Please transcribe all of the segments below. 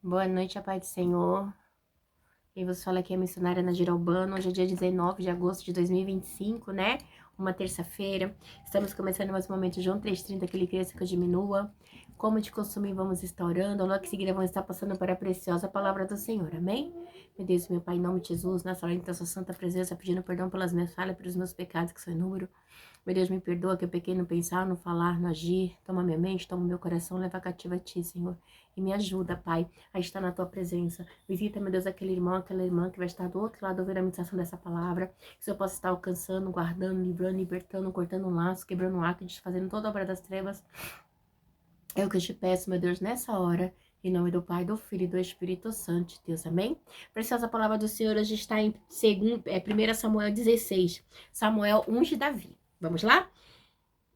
Boa noite, a paz do Senhor. E você fala que é missionária na Giralbano. Hoje é dia 19 de agosto de 2025, né? Uma terça-feira. Estamos começando mais um momento João 3:30, que ele cresça que eu diminua. Como de costume, vamos estar orando. Logo que seguida, vamos estar passando para a preciosa palavra do Senhor. Amém? Meu Deus, meu Pai, em nome de Jesus, nessa hora, então, sua santa presença, pedindo perdão pelas minhas falhas, pelos meus pecados, que são inúmeros. Meu Deus, me perdoa que eu pequei no pensar, no falar, no agir. Toma minha mente, toma meu coração, leva cativa a ti, Senhor. E me ajuda, Pai, a estar na tua presença. Visita, meu Deus, aquele irmão, aquela irmã que vai estar do outro lado ouvindo a meditação dessa palavra. Que eu possa estar alcançando, guardando, livrando, libertando, cortando um laço, quebrando um arco, desfazendo toda a obra das trevas. É o que eu te peço, meu Deus, nessa hora. Em nome do Pai, do Filho e do Espírito Santo, Deus, amém? Preciosa palavra do Senhor hoje está em 1 Samuel 16. Samuel unge Davi. Vamos lá?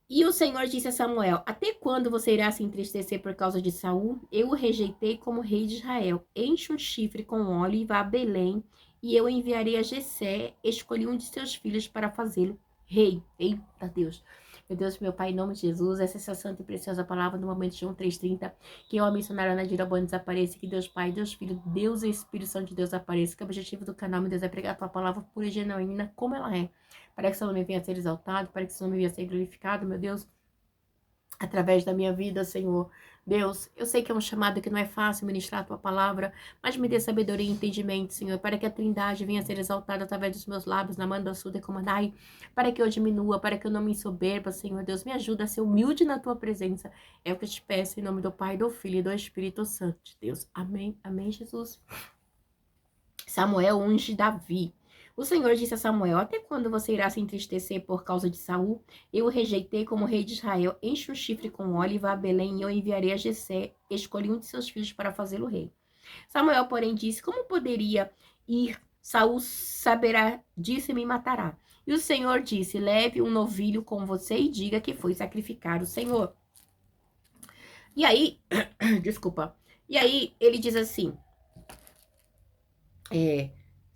E o Senhor disse a Samuel: Até quando você irá se entristecer por causa de Saul? Eu o rejeitei como rei de Israel. Enche um chifre com óleo e vá a Belém, e eu enviarei a Jessé. Escolhi um de seus filhos para fazê-lo rei. Eita Deus! Meu Deus, meu Pai, em nome de Jesus, essa é a santa e preciosa palavra do momento de João 3:30. Que eu, a missionária Nadira Bom, desapareça. Que Deus Pai, Deus Filho, Deus e Espírito Santo de Deus apareça. Que o objetivo do canal, meu Deus, é pregar a tua palavra pura e genuína, como ela é. Para que seu nome venha a ser exaltado, para que seu nome venha a ser glorificado, meu Deus, através da minha vida, Senhor. Deus, eu sei que é um chamado que não é fácil ministrar a tua palavra, mas me dê sabedoria e entendimento, Senhor, para que a Trindade venha a ser exaltada através dos meus lábios, na manda sul de comandai, para que eu diminua, para que eu não me ensoberba, Senhor. Deus, me ajuda a ser humilde na tua presença. É o que eu te peço, em nome do Pai, do Filho e do Espírito Santo de Deus. Amém, amém, Jesus. Samuel unge Davi. O Senhor disse a Samuel: Até quando você irá se entristecer por causa de Saul? Eu o rejeitei como rei de Israel. Enche o chifre com óleo e vá a Belém, e eu enviarei a Jessé. Escolhi um de seus filhos para fazê-lo rei. Samuel, porém, disse: Como poderia ir? Saul saberá disso e me matará. E o Senhor disse: Leve um novilho com você e diga que foi sacrificar o Senhor. E aí, desculpa. E aí ele diz assim: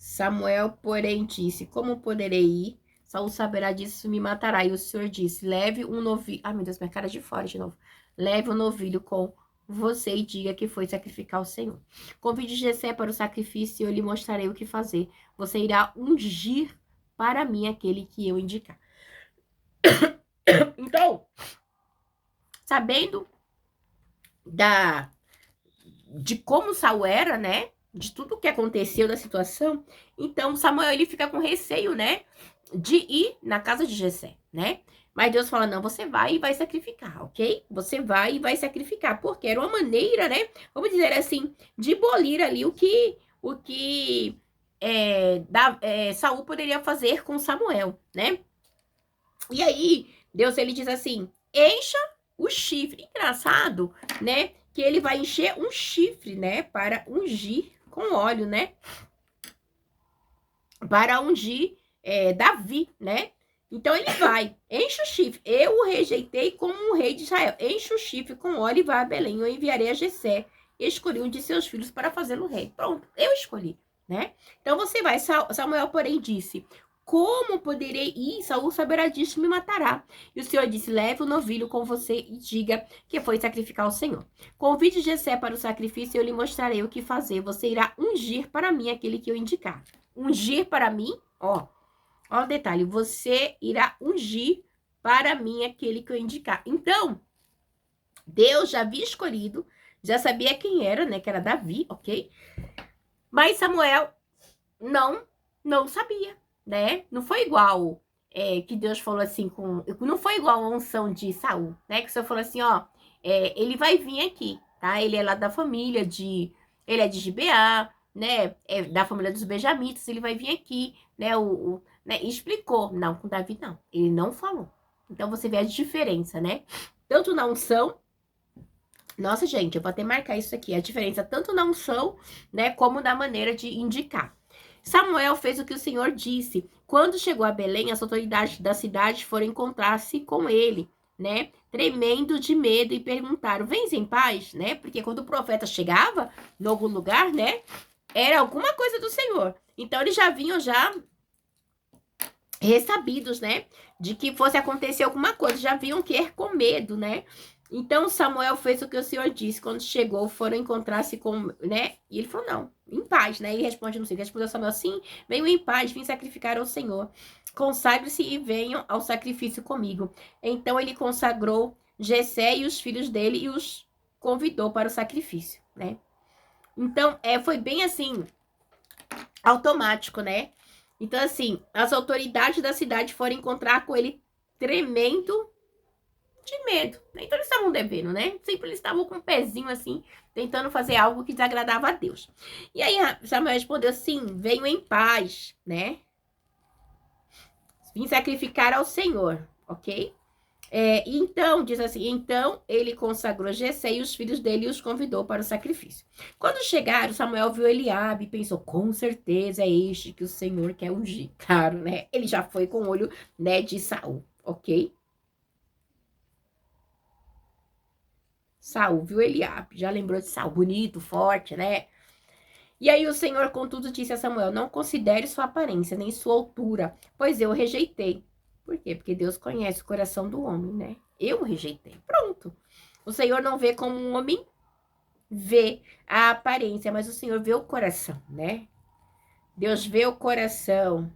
Samuel, porém, disse: Como poderei ir? Saul saberá disso e me matará. E o Senhor disse: Leve um novilho. Ai, meu Deus, minha cara de fora de novo. Leve um novilho com você e diga que foi sacrificar o Senhor. Convide Jessé para o sacrifício e eu lhe mostrarei o que fazer. Você irá ungir para mim aquele que eu indicar. Então, sabendo de como Saul era, né? De tudo o que aconteceu da situação, então Samuel ele fica com receio, né? De ir na casa de Jessé, né? Mas Deus fala: não, você vai e vai sacrificar, ok? Você vai e vai sacrificar, porque era uma maneira, né? Vamos dizer assim, de bolir ali o que Saul poderia fazer com Samuel, né? E aí, Deus ele diz assim: encha o chifre. Engraçado, né? Que ele vai encher um chifre, né? Para ungir com óleo, né? Para ungir Davi, né? Então ele vai, enche o chifre. Eu o rejeitei como um rei de Israel. Enche o chifre com óleo e vai a Belém. Eu enviarei a Jessé. Escolhi um de seus filhos para fazê-lo rei. Pronto, eu escolhi, né? Então você vai. Samuel, porém, disse: Como poderei ir? Saul saberá disso e me matará. E o Senhor disse: Leve o novilho com você e diga que foi sacrificar ao Senhor. Convide Jessé para o sacrifício e eu lhe mostrarei o que fazer. Você irá ungir para mim aquele que eu indicar. Ungir para mim, ó o detalhe, você irá ungir para mim aquele que eu indicar. Então, Deus já havia escolhido, já sabia quem era, né, que era Davi, ok? Mas Samuel não sabia, né? Não foi igual que Deus falou assim não foi igual a unção de Saul, né? Que o Senhor falou assim, ó, ele vai vir aqui, tá? Ele é lá da família ele é de Gibeá, né? É da família dos benjamitas, ele vai vir aqui, né? Né? Explicou. Não, com Davi não. Ele não falou. Então você vê a diferença, né? Tanto na unção. Nossa, gente, eu vou até marcar isso aqui. A diferença tanto na unção, né? Como na maneira de indicar. Samuel fez o que o Senhor disse. Quando chegou a Belém, as autoridades da cidade foram encontrar-se com ele, né? Tremendo de medo e perguntaram: Vens em paz, né? Porque quando o profeta chegava em algum lugar, né? Era alguma coisa do Senhor. Então eles já vinham já ressabidos, né? De que fosse acontecer alguma coisa. Já vinham que com medo, né? Então Samuel fez o que o Senhor disse. Quando chegou, foram encontrar-se com, né? E ele falou, não, em paz, né? Ele responde, não sei, respondeu Samuel, sim, venham em paz, vim sacrificar ao Senhor. Consagre-se e venham ao sacrifício comigo. Então ele consagrou Jessé e os filhos dele e os convidou para o sacrifício, né? Então, foi bem assim, automático, né? Então, assim, as autoridades da cidade foram encontrar com ele tremendo de medo. Então eles estavam devendo, né? Sempre eles estavam com um pezinho assim, tentando fazer algo que desagradava a Deus. E aí Samuel respondeu assim: venho em paz, né? Vim sacrificar ao Senhor, ok? Então, diz assim, então ele consagrou Jessé e os filhos dele e os convidou para o sacrifício. Quando chegaram, Samuel viu Eliabe e pensou, com certeza é este que o Senhor quer ungir. Claro, né? Ele já foi com o olho, né, de Saul, ok? Saul viu Eliabe, já lembrou de Saul, bonito, forte, né? E aí o Senhor, contudo, disse a Samuel, não considere sua aparência, nem sua altura, pois eu o rejeitei. Por quê? Porque Deus conhece o coração do homem, né? Eu o rejeitei. Pronto. O Senhor não vê como um homem vê a aparência, mas o Senhor vê o coração, né? Deus vê o coração.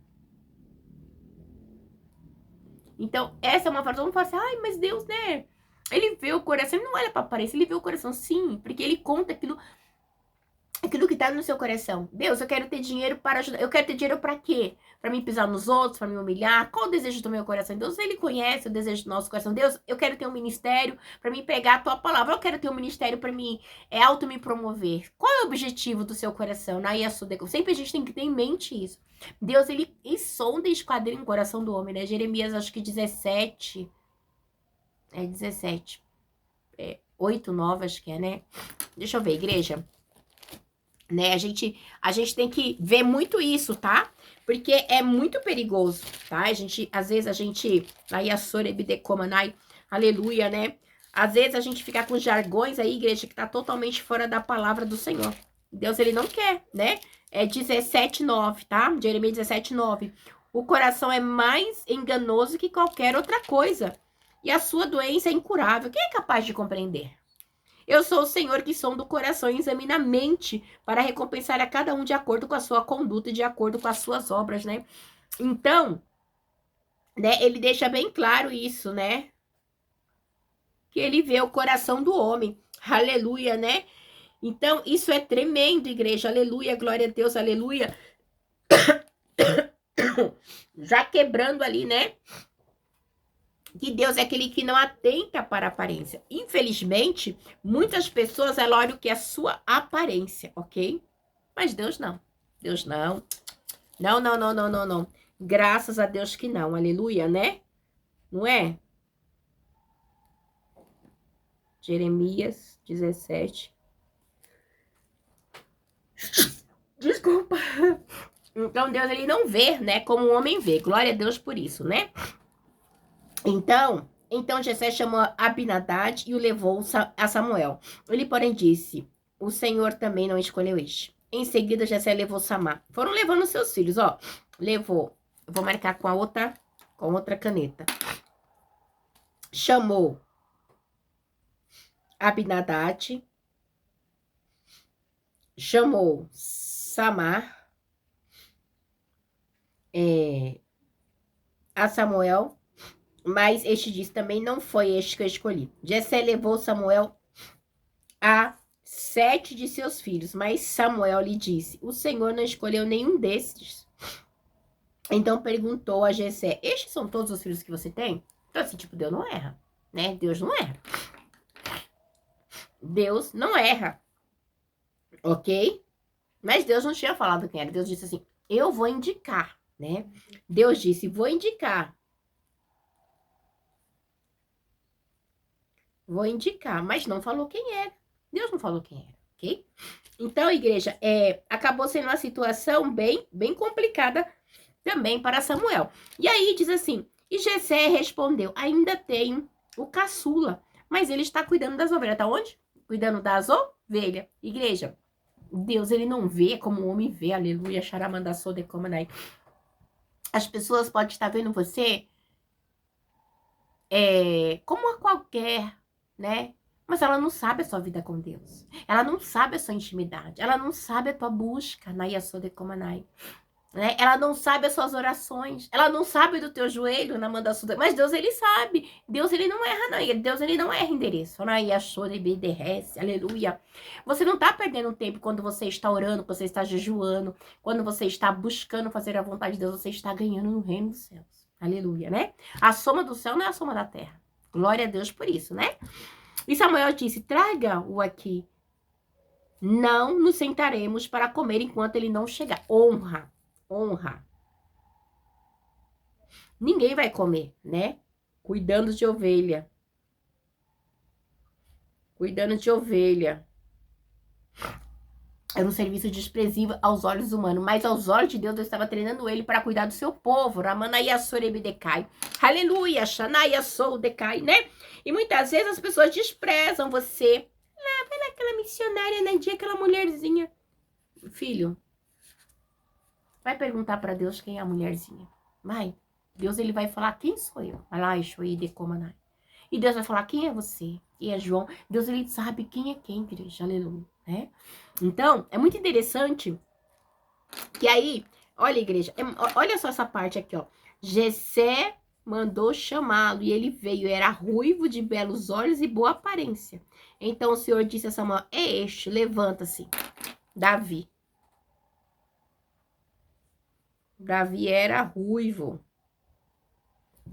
Então, essa é uma frase, todo mundo fala assim, ai, mas Deus, né? Ele vê o coração, ele não olha para a aparência, ele vê o coração, sim, porque ele conta aquilo que tá no seu coração. Deus, eu quero ter dinheiro para ajudar. Eu quero ter dinheiro para quê? Para me pisar nos outros, para me humilhar? Qual o desejo do meu coração? Deus, ele conhece o desejo do nosso coração. Deus, eu quero ter um ministério para me pegar a tua palavra. Eu quero ter um ministério para me auto me promover. Qual é o objetivo do seu coração? Sempre a gente tem que ter em mente isso. Deus, ele sonda e esquadrinha o coração do homem, né? Jeremias, acho que 17. 17. 8, 9, acho que é, né? Deixa eu ver, igreja. Né? A gente tem que ver muito isso, tá? Porque é muito perigoso, tá? Às vezes a gente, aí a Sorebidecomanai, aleluia, né? Às vezes a gente fica com jargões aí, igreja, que tá totalmente fora da palavra do Senhor. Deus, ele não quer, né? É 17:9, tá? Jeremias 17:9. O coração é mais enganoso que qualquer outra coisa. E a sua doença é incurável. Quem é capaz de compreender? Eu sou o Senhor que sonda o coração e examina a mente para recompensar a cada um de acordo com a sua conduta e de acordo com as suas obras, né? Então, né, ele deixa bem claro isso, né? Que ele vê o coração do homem. Aleluia, né? Então, isso é tremendo, igreja. Aleluia, glória a Deus, aleluia. Já quebrando ali, né? Que Deus é aquele que não atenta para a aparência. Infelizmente, muitas pessoas elas olham o que é a sua aparência, ok? Mas Deus não. Deus não. Não, não, não, não, não, não. Graças a Deus que não. Aleluia, né? Não é? Jeremias 17. Desculpa. Então Deus ele não vê, né, como o homem vê. Glória a Deus por isso, né? Então Jessé chamou Abinadad e o levou a Samuel. Ele, porém, disse: o Senhor também não escolheu este. Em seguida, Jessé levou Samá. Foram levando seus filhos, ó. Levou. Eu vou marcar com outra caneta. Chamou Abinadad. Chamou Samar. A Samuel. Mas este disse, também não foi este que eu escolhi. Jessé levou Samuel a 7 de seus filhos, mas Samuel lhe disse, o Senhor não escolheu nenhum destes. Então perguntou a Jessé, estes são todos os filhos que você tem? Então assim, tipo, Deus não erra, né? Deus não erra. Deus não erra, ok? Mas Deus não tinha falado quem era. Deus disse assim, eu vou indicar, né? Deus disse, vou indicar. Vou indicar, mas não falou quem era. Deus não falou quem era, ok? Então, igreja, acabou sendo uma situação bem complicada também para Samuel. E aí diz assim, e Jessé respondeu, ainda tenho o caçula, mas ele está cuidando das ovelhas. Tá onde? Cuidando das ovelhas. Igreja, Deus, ele não vê como o homem vê, aleluia, xaramandaçô decomanai. As pessoas podem estar vendo você como a qualquer, né? Mas ela não sabe a sua vida com Deus. Ela não sabe a sua intimidade. Ela não sabe a tua busca, Naya Sodekomanai. Né? Ela não sabe as suas orações. Ela não sabe do teu joelho na manda suda. Mas Deus, ele sabe. Deus, ele não erra, não. Deus, ele não erra endereço. Naya Sodebederece. Aleluia. Você não está perdendo tempo quando você está orando, quando você está jejuando, quando você está buscando fazer a vontade de Deus. Você está ganhando no reino dos céus. Aleluia, né? A soma do céu não é a soma da terra. Glória a Deus por isso, né? E Samuel disse, traga-o aqui. Não nos sentaremos para comer enquanto ele não chegar. Honra, honra. Ninguém vai comer, né? Cuidando de ovelha. Cuidando de ovelha. Era um serviço desprezível aos olhos humanos, mas aos olhos de Deus, Deus estava treinando ele para cuidar do seu povo. Ramanaia Sorebedecai. Aleluia, Shanaia Soudecai, né? E muitas vezes as pessoas desprezam você. Ah, vai lá aquela missionária, Nadia, aquela mulherzinha. Filho, vai perguntar para Deus quem é a mulherzinha. Vai. Deus, ele vai falar, quem sou eu? Vai lá, Exoidecomanai. E Deus vai falar, quem é você? Quem é João? Deus, ele sabe quem é quem, igreja. Aleluia, né? Então, é muito interessante que aí, olha, igreja, olha só essa parte aqui, ó. Jessé mandou chamá-lo e ele veio, era ruivo, de belos olhos e boa aparência. Então o Senhor disse a Samuel, é este, levanta-se, Davi. Davi era ruivo.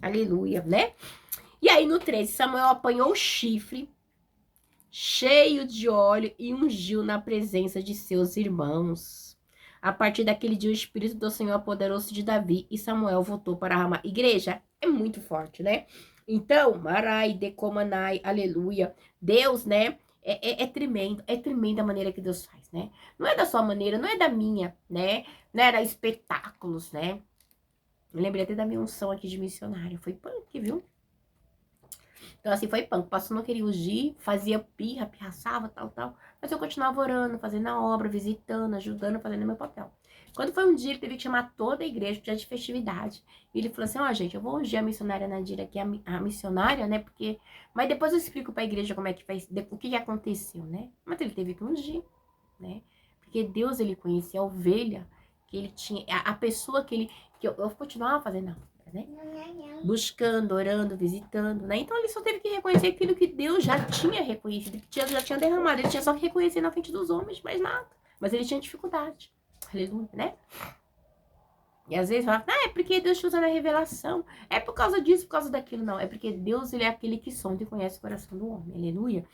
Aleluia, né? E aí no 13, Samuel apanhou o chifre, cheio de óleo, e ungiu na presença de seus irmãos. A partir daquele dia, o Espírito do Senhor apoderou-se de Davi e Samuel voltou para Ramá. Igreja, é muito forte, né? Então, Marai, Decomanai, aleluia. Deus, né? É tremenda a maneira que Deus faz, né? Não é da sua maneira, não é da minha, né? Não era espetáculos, né? Eu lembrei até da minha unção aqui de missionário. Foi punk, viu? Então, assim, foi punk. O pastor não queria ungir, fazia pirraçava, tal. Mas eu continuava orando, fazendo a obra, visitando, ajudando, fazendo o meu papel. Quando foi um dia, ele teve que chamar toda a igreja, dia de festividade. E ele falou assim, ó, gente, eu vou ungir a missionária Nadira aqui, a missionária, né, porque... Mas depois eu explico pra igreja como é que faz, o que aconteceu, né? Mas ele teve que ungir, né? Porque Deus, ele conhecia a ovelha que ele tinha, a pessoa que ele... Que eu continuava fazendo a obra, né? Buscando, orando, visitando, né? Então ele só teve que reconhecer aquilo que Deus já tinha reconhecido, que Deus já tinha derramado. Ele tinha só que reconhecer na frente dos homens, mais nada. Mas ele tinha dificuldade. Aleluia, né? E às vezes fala, é porque Deus te usa na revelação. É por causa disso, por causa daquilo. Não, é porque Deus, ele é aquele que sonda e conhece o coração do homem. Aleluia.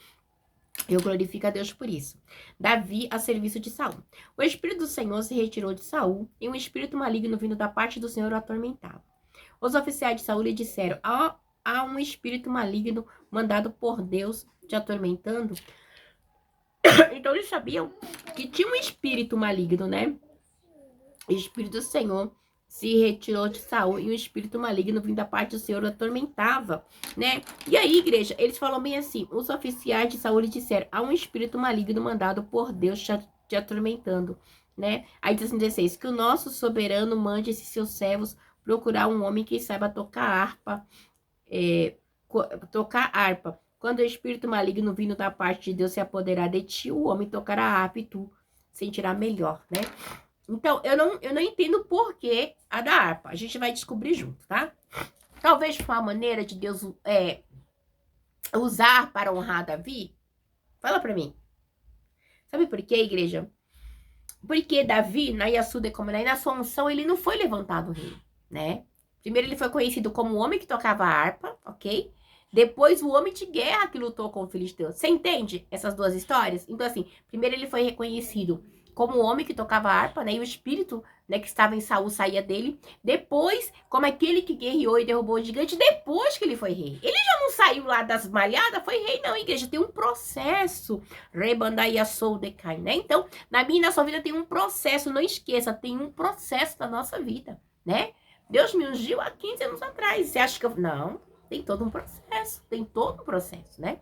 Eu glorifico a Deus por isso. Davi a serviço de Saul. O Espírito do Senhor se retirou de Saul e um espírito maligno vindo da parte do Senhor o atormentava. Os oficiais de Saul lhe disseram, há um espírito maligno mandado por Deus te atormentando. Então eles sabiam que tinha um espírito maligno, né? O Espírito do Senhor se retirou de Saul e o espírito maligno vindo da parte do Senhor o atormentava, né? E aí, igreja, eles falam bem assim, os oficiais de Saul lhe disseram, há um espírito maligno mandado por Deus te atormentando, né? Aí diz assim, 16, que o nosso soberano mande esses seus servos procurar um homem que saiba tocar harpa, Quando o espírito maligno vindo da parte de Deus se apoderar de ti, o homem tocará harpa e tu sentirá melhor, né? Então, eu não entendo por que a da harpa. A gente vai descobrir junto, tá? Talvez foi uma maneira de Deus usar para honrar Davi. Fala pra mim. Sabe por quê, igreja? Porque Davi, na Yasuda como na sua unção, ele não foi levantado rei, né? Primeiro ele foi conhecido como o homem que tocava harpa, ok? Depois o homem de guerra que lutou com o filisteu. Você entende essas duas histórias? Então assim, primeiro ele foi reconhecido como o homem que tocava harpa, né? E o espírito, né, que estava em Saul saía dele. Depois, como aquele que guerreou e derrubou o gigante, depois que ele foi rei. Ele já não saiu lá das malhadas, foi rei, não, igreja. Tem um processo. Rebandaia Soul decai, né? Então, na minha e na sua vida tem um processo, não esqueça, tem um processo da nossa vida, né? Deus me ungiu há 15 anos atrás. Você acha que eu... Não, tem todo um processo, né?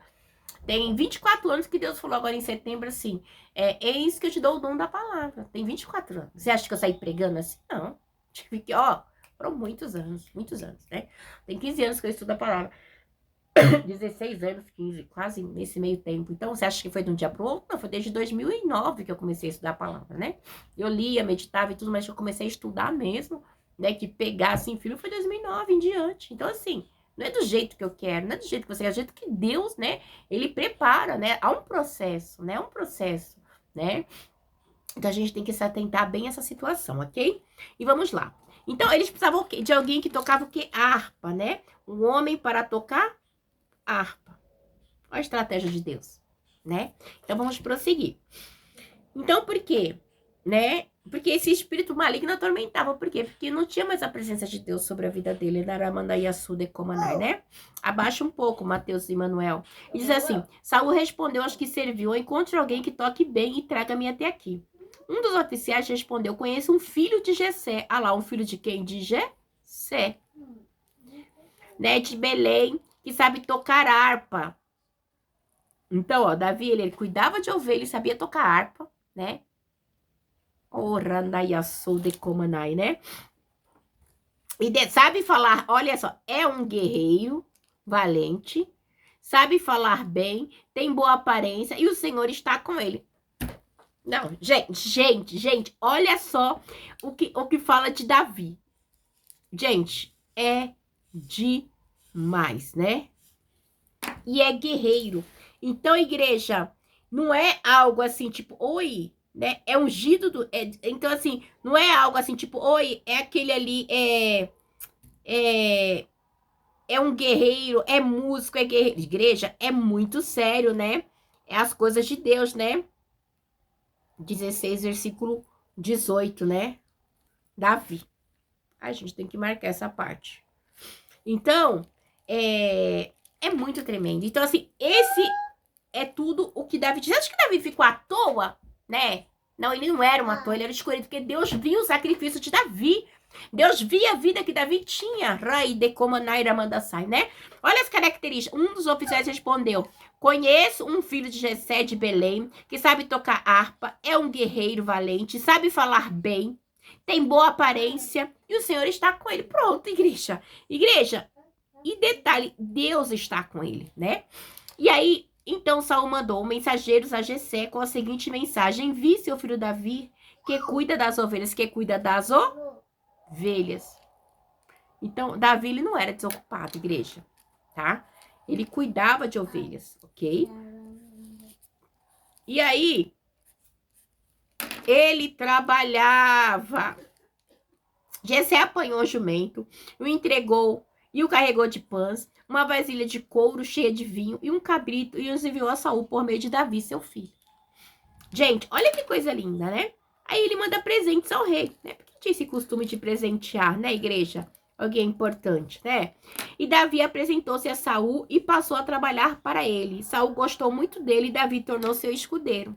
Tem 24 anos que Deus falou agora em setembro assim, eis que eu te dou o dom da palavra. Tem 24 anos. Você acha que eu saí pregando assim? Não. Tive que, foram muitos anos, né? Tem 15 anos que eu estudo a palavra. 16 anos, 15, quase nesse meio tempo. Então, você acha que foi de um dia pro outro? Não, foi desde 2009 que eu comecei a estudar a palavra, né? Eu lia, meditava e tudo, mas eu comecei a estudar mesmo, né? Que pegar, assim, filho, foi 2009 em diante. Então, assim, não é do jeito que eu quero, não é do jeito que você quer, é do jeito que Deus, né? Ele prepara, né? Há um processo, né? Um processo, né? Então, a gente tem que se atentar bem a essa situação, ok? E vamos lá. Então, eles precisavam de alguém que tocava o quê? Harpa, né? Um homem para tocar harpa. Olha a estratégia de Deus, né? Então, vamos prosseguir. Então, por quê? Né? Porque esse espírito maligno atormentava. Por quê? Porque não tinha mais a presença de Deus sobre a vida dele. Naramandayasu de Komanai, né? Abaixa um pouco, Mateus e Manuel. E diz assim, Saul respondeu aos que serviu, encontre alguém que toque bem e traga-me até aqui. Um dos oficiais respondeu, conheço um filho de Jessé. Ah lá, um filho de quem? De Jessé. Né? De Belém, que sabe tocar harpa. Então, ó, Davi, ele cuidava de ovelha, ele sabia tocar harpa, né? O Randayasu de Komanai, né? E sabe falar, olha só, é um guerreiro valente, sabe falar bem, tem boa aparência e o Senhor está com ele. Não, gente, olha só o que fala de Davi. Gente, é demais, né? E é guerreiro. Então, igreja, não é algo assim, tipo, oi, né? É ungido do. Então, assim, não é algo assim, tipo, oi, é aquele ali, é, é um guerreiro, é músico, é guerreiro. Igreja, é muito sério, né? É as coisas de Deus, né? 16, versículo 18, né? Davi. A gente tem que marcar essa parte. Então, é muito tremendo. Então, assim, esse é tudo o que Davi diz. Você acha que Davi ficou à toa, né? Não, ele não era um à toa, ele era escolhido, porque Deus viu o sacrifício de Davi. Deus via a vida que Davi tinha. Rai de Komanaira Mandassai, né? Olha as características. Um dos oficiais respondeu: conheço um filho de Jessé de Belém, que sabe tocar harpa, é um guerreiro valente, sabe falar bem, tem boa aparência, e o Senhor está com ele. Pronto, igreja. Igreja, e detalhe, Deus está com ele, né? E aí, então Saul mandou mensageiros a Jessé com a seguinte mensagem: envie seu filho Davi, que cuida das ovelhas, que cuida das ovelhas. Então, Davi, ele não era desocupado, igreja, tá? Ele cuidava de ovelhas, ok? E aí, ele trabalhava. Jessé apanhou o jumento, o entregou e o carregou de pães, uma vasilha de couro cheia de vinho e um cabrito, e os enviou a Saul por meio de Davi, seu filho. Gente, olha que coisa linda, né? Aí ele manda presentes ao rei, né? Porque tinha esse costume de presentear, né, igreja? Alguém importante, né? E Davi apresentou-se a Saul e passou a trabalhar para ele. Saul gostou muito dele e Davi tornou seu escudeiro.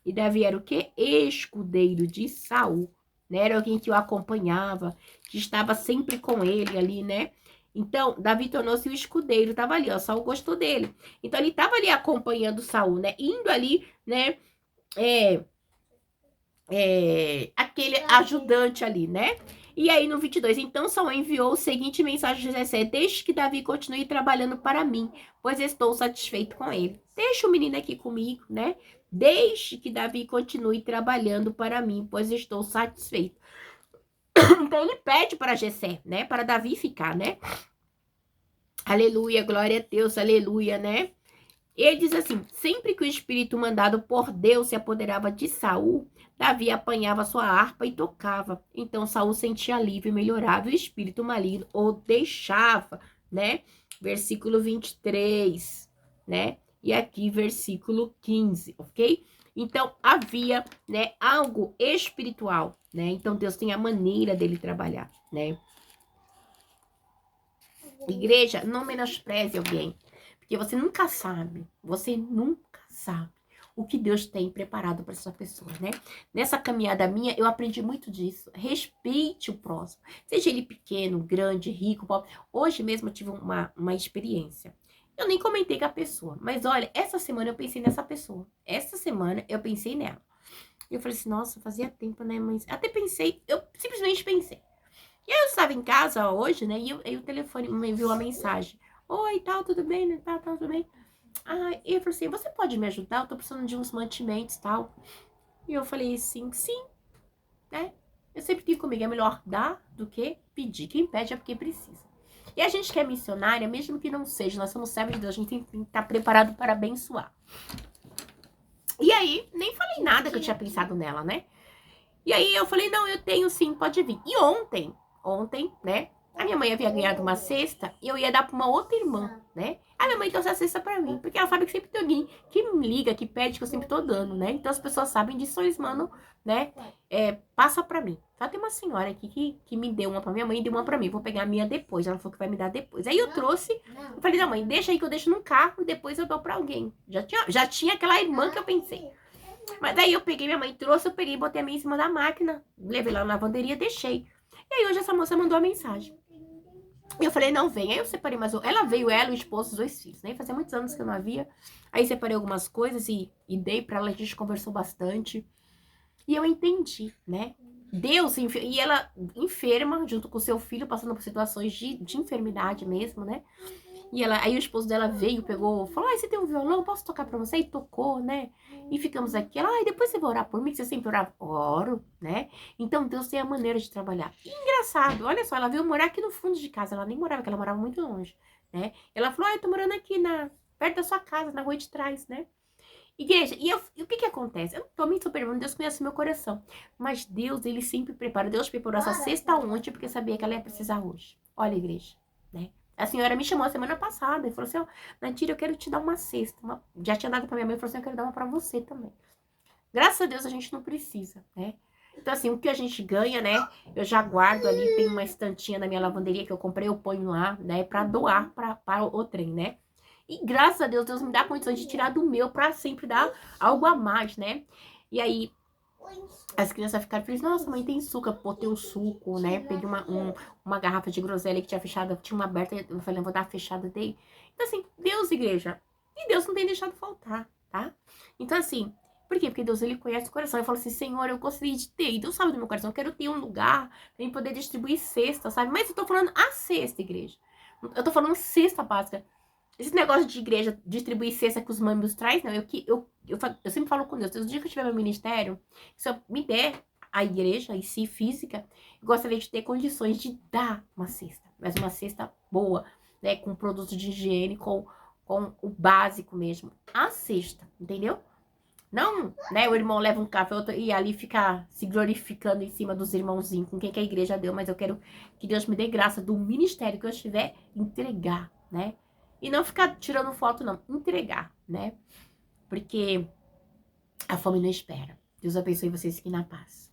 E Davi era o quê? Escudeiro de Saul, né? Era alguém que o acompanhava, que estava sempre com ele ali, né? Então, Davi tornou-se o escudeiro, estava ali, ó, Saul gostou dele. Então, ele estava ali acompanhando Saul, né? Indo ali, né? Aquele ajudante ali, né? E aí no 22, então Saul enviou o seguinte mensagem a Jessé: deixe que Davi continue trabalhando para mim, pois estou satisfeito com ele. Deixa o menino aqui comigo, né? Deixe que Davi continue trabalhando para mim, pois estou satisfeito. Então ele pede para Jessé, né? Para Davi ficar, né? Aleluia, glória a Deus, aleluia, né? Ele diz assim: sempre que o espírito mandado por Deus se apoderava de Saul, Davi apanhava sua harpa e tocava. Então Saul sentia alívio e melhorava, e o espírito maligno o deixava, né? Versículo 23, né? E aqui versículo 15, ok? Então havia, né, algo espiritual, né? Então Deus tem a maneira dele trabalhar, né? Igreja, não menospreze alguém. Porque você nunca sabe o que Deus tem preparado para essa pessoa, né? Nessa caminhada minha, eu aprendi muito disso. Respeite o próximo. Seja ele pequeno, grande, rico, pobre. Hoje mesmo eu tive uma experiência. Eu nem comentei com a pessoa. Mas olha, essa semana eu pensei nessa pessoa. Essa semana eu pensei nela. E eu falei assim, nossa, fazia tempo, né? Mas até pensei, eu simplesmente pensei. E aí eu estava em casa hoje, né? E o telefone me enviou uma mensagem. oi, tal, tudo bem, né? Tal, tudo bem. Ah, e eu falei assim, você pode me ajudar? Eu tô precisando de uns mantimentos, tal. E eu falei assim, sim, né? Eu sempre digo comigo, é melhor dar do que pedir. Quem pede é porque precisa. E a gente que é missionária, mesmo que não seja, nós somos servos de Deus, a gente tem que estar preparado para abençoar. E aí, nem falei nada que eu tinha pensado nela, né? E aí eu falei, não, eu tenho sim, pode vir. E ontem, né? A minha mãe havia ganhado uma cesta e eu ia dar pra uma outra irmã, né? A minha mãe trouxe a cesta pra mim, porque ela sabe que sempre tem alguém que me liga, que pede, que eu sempre tô dando, né? Então as pessoas sabem disso, eles mandam, né? Passa pra mim. Só tem uma senhora aqui que me deu uma pra minha mãe e deu uma pra mim. Vou pegar a minha depois. Ela falou que vai me dar depois. Aí eu trouxe, eu falei, não, mãe, deixa aí que eu deixo num carro e depois eu dou pra alguém. Já tinha aquela irmã que eu pensei. Mas daí eu peguei, minha mãe trouxe, eu peguei, botei a minha em cima da máquina, levei lá na lavanderia, deixei. E aí hoje essa moça mandou a mensagem. E eu falei, não, vem. Aí eu separei mais. Ela veio, ela, o esposo, os 2 filhos, né? Fazia muitos anos que eu não havia. Aí separei algumas coisas e dei pra ela, a gente conversou bastante. E eu entendi, né? Deus, e ela enferma, junto com o seu filho, passando por situações de enfermidade mesmo, né? E aí o esposo dela veio, pegou, falou, você tem um violão, posso tocar pra você? E tocou, né? E ficamos aqui. Ela, depois você vai orar por mim, que você sempre orava. Oro, né? Então Deus tem a maneira de trabalhar. E engraçado, olha só, ela veio morar aqui no fundo de casa, ela nem morava aqui, ela morava muito longe, né? Ela falou, eu tô morando aqui perto da sua casa, na rua de trás, né? Igreja, e o que que acontece? Eu tô me superando, Deus conhece meu coração. Mas Deus, ele sempre prepara. Deus preparou essa cesta ontem porque sabia que ela ia precisar hoje. Olha, igreja, né? A senhora me chamou a semana passada e falou assim, ó, Nadir, eu quero te dar uma cesta. Já tinha dado pra minha mãe e falou assim, eu quero dar uma pra você também. Graças a Deus a gente não precisa, né? Então, assim, o que a gente ganha, né? Eu já guardo ali, tem uma estantinha na minha lavanderia que eu comprei, eu ponho lá, né? Pra doar para o trem, né? E graças a Deus, Deus me dá condições de tirar do meu pra sempre dar algo a mais, né? E aí, as crianças ficaram felizes. Nossa, mãe, tem suco. Eu botei um suco, né? Peguei uma garrafa de groselha que tinha fechada, tinha uma aberta. Eu falei, não vou dar a fechada dele. Então, assim, Deus, igreja. E Deus não tem deixado faltar, tá? Então, assim, por quê? Porque Deus, ele conhece o coração. Eu falo assim, Senhor, eu gostaria de ter. E Deus sabe do meu coração. Eu quero ter um lugar pra poder distribuir cesta, sabe? Mas eu tô falando a cesta, igreja. Eu tô falando cesta básica. Esse negócio de igreja distribuir cesta que os membros traz, não. Eu sempre falo com Deus. O dia que eu tiver meu ministério, se eu me der a igreja em si, física, eu gostaria de ter condições de dar uma cesta. Mas uma cesta boa, né? Com produtos de higiene, com o básico mesmo. A cesta, entendeu? Não, né? O irmão leva um café e ali fica se glorificando em cima dos irmãozinhos, com quem que a igreja deu. Mas eu quero que Deus me dê graça do ministério que eu estiver entregar, né? E não ficar tirando foto, não. Entregar, né? Porque a fome não espera. Deus abençoe vocês aqui na paz.